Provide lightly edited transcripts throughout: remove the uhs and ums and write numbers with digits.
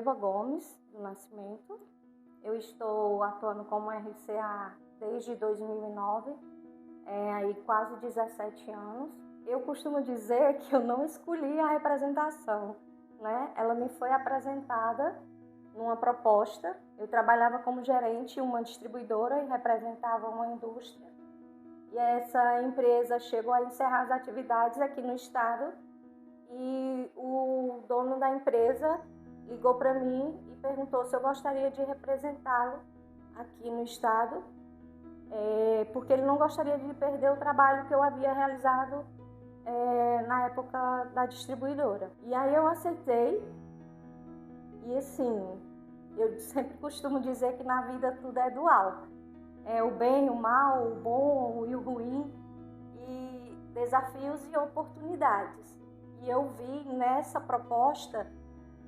Elva Gomes do Nascimento. Eu estou atuando como RCA desde 2009, aí quase 17 anos. Eu costumo dizer que eu não escolhi a representação, né? Ela me foi apresentada numa proposta. Eu trabalhava como gerente em uma distribuidora e representava uma indústria. E essa empresa chegou a encerrar as atividades aqui no estado e o dono da empresa ligou para mim e perguntou se eu gostaria de representá-lo aqui no estado, porque ele não gostaria de perder o trabalho que eu havia realizado na época da distribuidora. E aí eu aceitei. E assim, eu sempre costumo dizer que na vida tudo é dual. O bem, o mal, o bom e o ruim, e desafios e oportunidades. E eu vi nessa proposta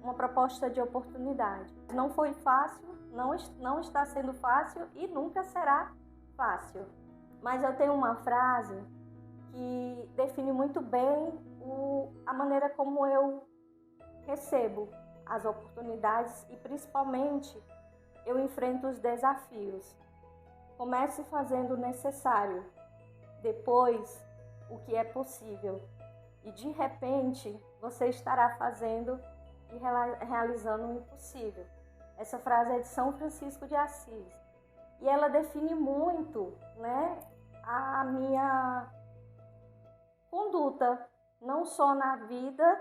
uma proposta de oportunidade. Não foi fácil, não está sendo fácil e nunca será fácil. Mas eu tenho uma frase que define muito bem a maneira como eu recebo as oportunidades e principalmente eu enfrento os desafios. Comece fazendo o necessário, depois o que é possível. E de repente você estará fazendo e realizando o impossível. Essa frase é de São Francisco de Assis. E ela define muito, né, a minha conduta, não só na vida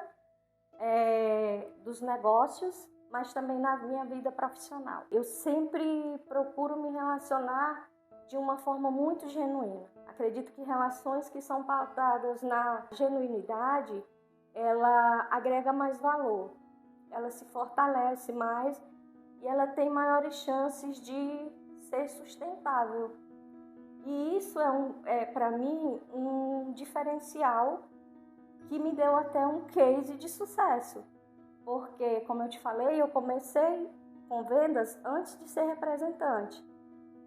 dos negócios, mas também na minha vida profissional. Eu sempre procuro me relacionar de uma forma muito genuína. Acredito que relações que são pautadas na genuinidade, ela agrega mais valor, ela se fortalece mais e ela tem maiores chances de ser sustentável. E isso para mim, um diferencial que me deu até um case de sucesso. Porque, como eu te falei, eu comecei com vendas antes de ser representante.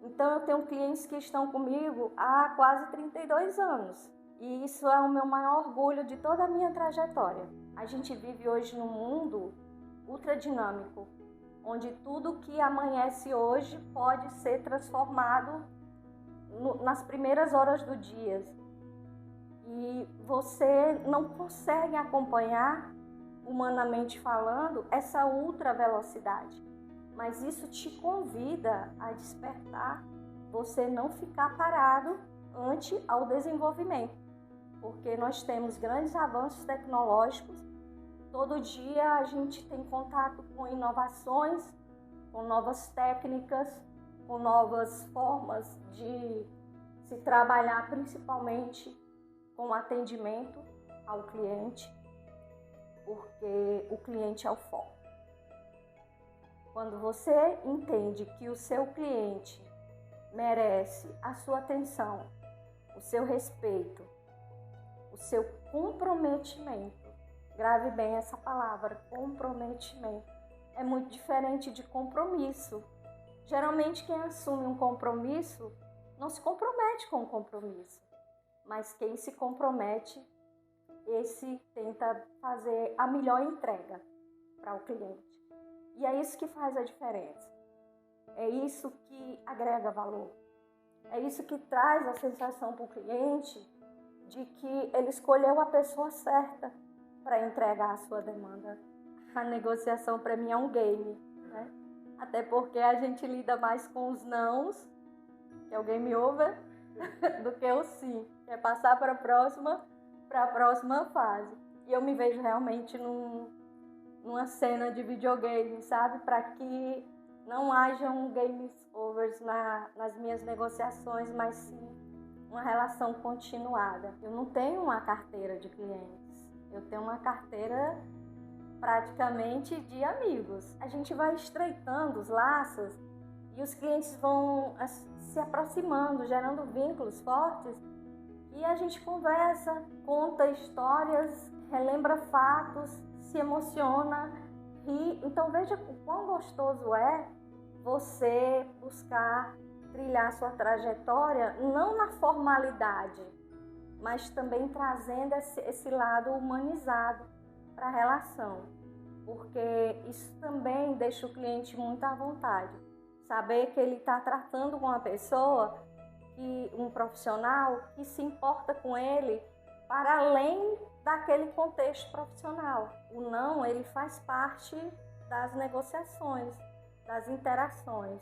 Então, eu tenho clientes que estão comigo há quase 32 anos. E isso é o meu maior orgulho de toda a minha trajetória. A gente vive hoje num mundo ultradinâmico, onde tudo que amanhece hoje pode ser transformado nas primeiras horas do dia. E você não consegue acompanhar, humanamente falando, essa ultra velocidade. Mas isso te convida a despertar, você não ficar parado ante ao desenvolvimento. Porque nós temos grandes avanços tecnológicos, todo dia a gente tem contato com inovações, com novas técnicas, com novas formas de se trabalhar, principalmente com atendimento ao cliente, porque o cliente é o foco. Quando você entende que o seu cliente merece a sua atenção, o seu respeito, o seu comprometimento, grave bem essa palavra, comprometimento, é muito diferente de compromisso. Geralmente quem assume um compromisso não se compromete com o compromisso, mas quem se compromete, esse tenta fazer a melhor entrega para o cliente. E é isso que faz a diferença. É isso que agrega valor. É isso que traz a sensação para o cliente de que ele escolheu a pessoa certa para entregar a sua demanda. A negociação para mim é um game, né? Até porque a gente lida mais com os nãos, que é o game over, do que o sim, que é passar para a próxima fase. E eu me vejo realmente numa cena de videogame, sabe? Para que não hajam games overs nas minhas negociações, mas sim uma relação continuada. Eu não tenho uma carteira de clientes, eu tenho uma carteira praticamente de amigos. A gente vai estreitando os laços e os clientes vão se aproximando, gerando vínculos fortes, e a gente conversa, conta histórias, relembra fatos, se emociona, ri. Então veja o quão gostoso é você buscar trilhar sua trajetória, não na formalidade, mas também trazendo esse lado humanizado para a relação. porque isso também deixa o cliente muito à vontade. Saber que ele está tratando com uma pessoa, um profissional que se importa com ele para além daquele contexto profissional. O não, ele faz parte das negociações, das interações.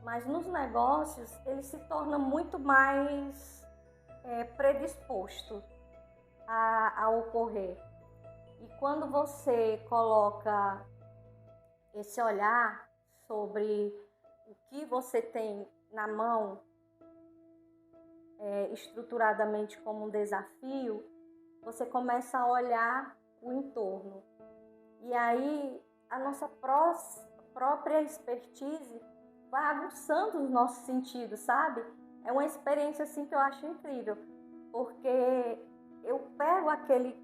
Mas nos negócios, ele se torna muito mais predisposto a ocorrer. E quando você coloca esse olhar sobre o que você tem na mão, estruturadamente como um desafio, você começa a olhar o entorno. E aí a nossa própria expertise vai aguçando os nossos sentidos, sabe? É uma experiência assim que eu acho incrível, porque eu pego aquele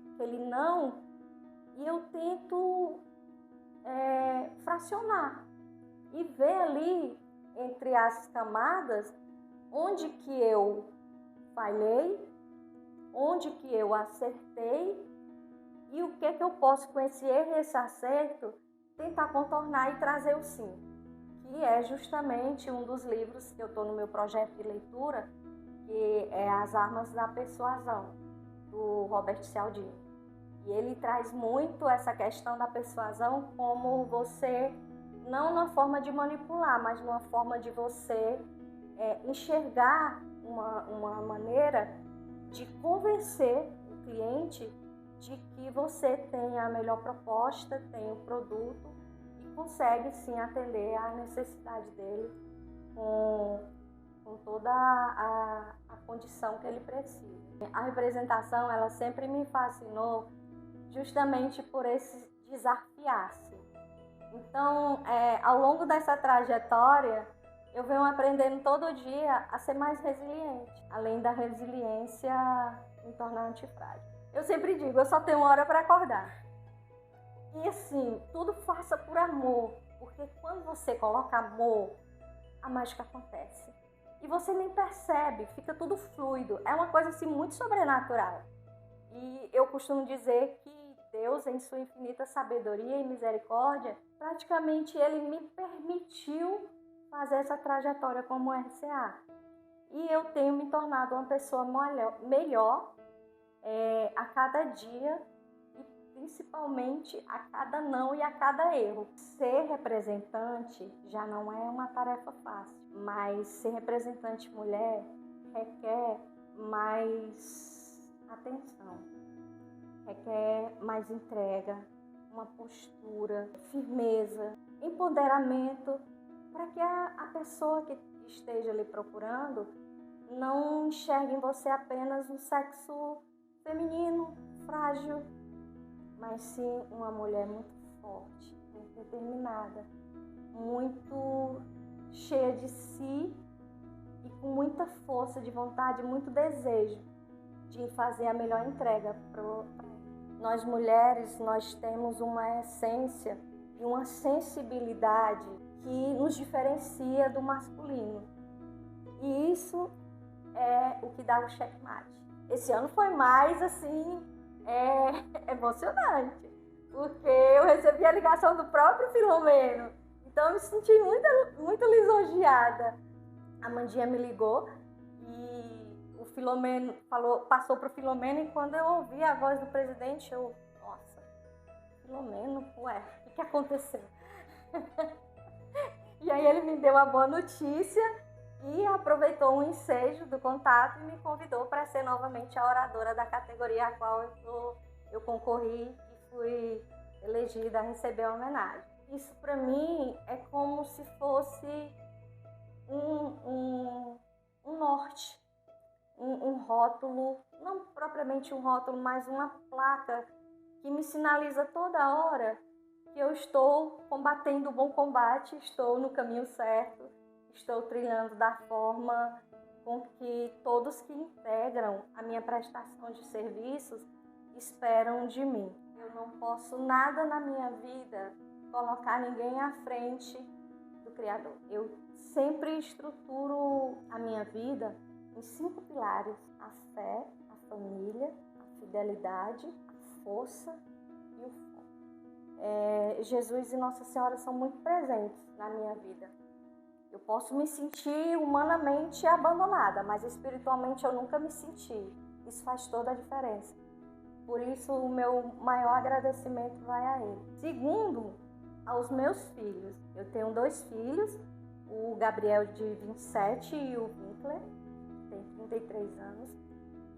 não e eu tento fracionar e ver ali entre as camadas onde que eu falhei, onde que eu acertei e o que eu posso, com esse erro e esse acerto, tentar contornar e trazer o sim, que é justamente um dos livros que eu estou no meu projeto de leitura, que é As Armas da Persuasão, do Robert Cialdini. E ele traz muito essa questão da persuasão como você, não numa forma de manipular, mas numa forma de você enxergar uma maneira de convencer o cliente de que você tem a melhor proposta, tem o produto e consegue sim atender à necessidade dele com toda a condição que ele precisa. A representação, ela sempre me fascinou justamente por esse desafiar-se. Então, ao longo dessa trajetória, eu venho aprendendo todo dia a ser mais resiliente, além da resiliência me tornar antifrágil. Eu sempre digo, eu só tenho uma hora para acordar. E assim, tudo faça por amor, porque quando você coloca amor, a mágica acontece. E você nem percebe, fica tudo fluido. É uma coisa assim muito sobrenatural. E eu costumo dizer que Deus, em sua infinita sabedoria e misericórdia, praticamente ele me permitiu fazer essa trajetória como RCA. E eu tenho me tornado uma pessoa melhor a cada dia e principalmente a cada não e a cada erro. Ser representante já não é uma tarefa fácil, mas ser representante mulher requer mais atenção, requer mais entrega, uma postura, firmeza, empoderamento, para que a pessoa que esteja lhe procurando não enxergue em você apenas um sexo feminino, frágil, mas sim uma mulher muito forte, muito determinada, muito cheia de si e com muita força de vontade, muito desejo de fazer a melhor entrega para nós mulheres. Nós temos uma essência e uma sensibilidade que nos diferencia do masculino. E isso é o que dá o checkmate. Esse ano foi mais assim, emocionante, porque eu recebi a ligação do próprio Filomeno. Então eu me senti muito lisonjeada. A Mandinha me ligou e o Filomeno passou para o Filomeno, e quando eu ouvi a voz do presidente, nossa, Filomeno, ué, o que aconteceu? E aí ele me deu a boa notícia e aproveitou um ensejo do contato e me convidou para ser novamente a oradora da categoria a qual eu concorri e fui elegida a receber a homenagem. Isso para mim é como se fosse um norte, um rótulo, não propriamente um rótulo, mas uma placa que me sinaliza toda hora que eu estou combatendo o bom combate, estou no caminho certo, estou trilhando da forma com que todos que integram a minha prestação de serviços esperam de mim. Eu não posso nada na minha vida colocar ninguém à frente do Criador. Eu sempre estruturo a minha vida em 5 pilares: a fé, a família, a fidelidade, a força e o foco. Jesus e Nossa Senhora são muito presentes na minha vida. Eu posso me sentir humanamente abandonada, mas espiritualmente eu nunca me senti. Isso faz toda a diferença. Por isso, o meu maior agradecimento vai a Ele. Segundo, aos meus filhos. Eu tenho 2 filhos, o Gabriel de 27 e o Winkler, que tem 33 anos.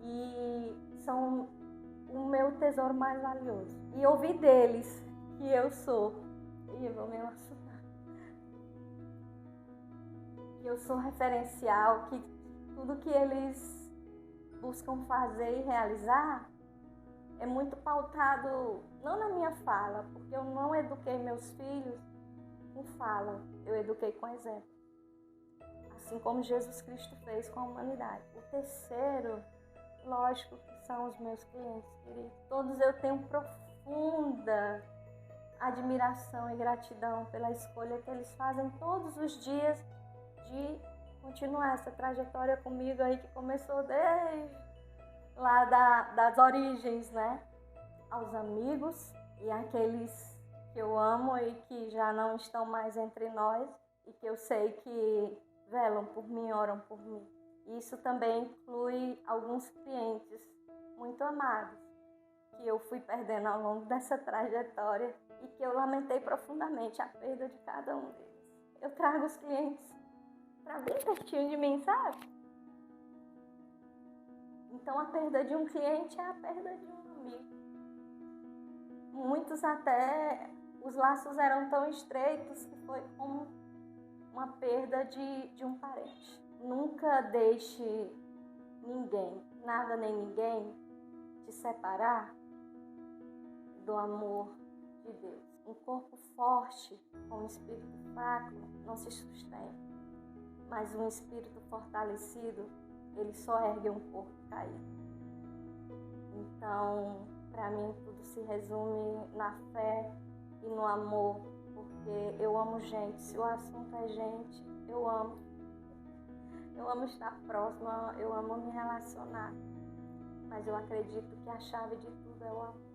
E são o meu tesouro mais valioso. E ouvir deles que eu sou, e eu vou me emocionar, que eu sou referencial, que tudo que eles buscam fazer e realizar é muito pautado, não na minha fala, porque eu não eduquei meus filhos com fala, eu eduquei com exemplo. Assim como Jesus Cristo fez com a humanidade. O terceiro, lógico que são os meus clientes queridos. Todos eu tenho profunda admiração e gratidão pela escolha que eles fazem todos os dias de continuar essa trajetória comigo aí que começou desde lá das origens, né? Aos amigos e aqueles que eu amo e que já não estão mais entre nós e que eu sei que velam por mim, oram por mim. Isso também inclui alguns clientes muito amados que eu fui perdendo ao longo dessa trajetória e que eu lamentei profundamente a perda de cada um deles. Eu trago os clientes para bem pertinho de mim, sabe? Então a perda de um cliente é a perda de um amigo. Muitos até, os laços eram tão estreitos que foi como uma perda de um parente. Nunca deixe ninguém, nada nem ninguém, te separar do amor de Deus. Um corpo forte com um espírito fraco não se sustenta, mas um espírito fortalecido, ele só ergue um corpo caído. Então, para mim, tudo se resume na fé e no amor, porque eu amo gente. Se o assunto é gente, eu amo. Eu amo estar próxima, eu amo me relacionar. Mas eu acredito que a chave de tudo é o amor.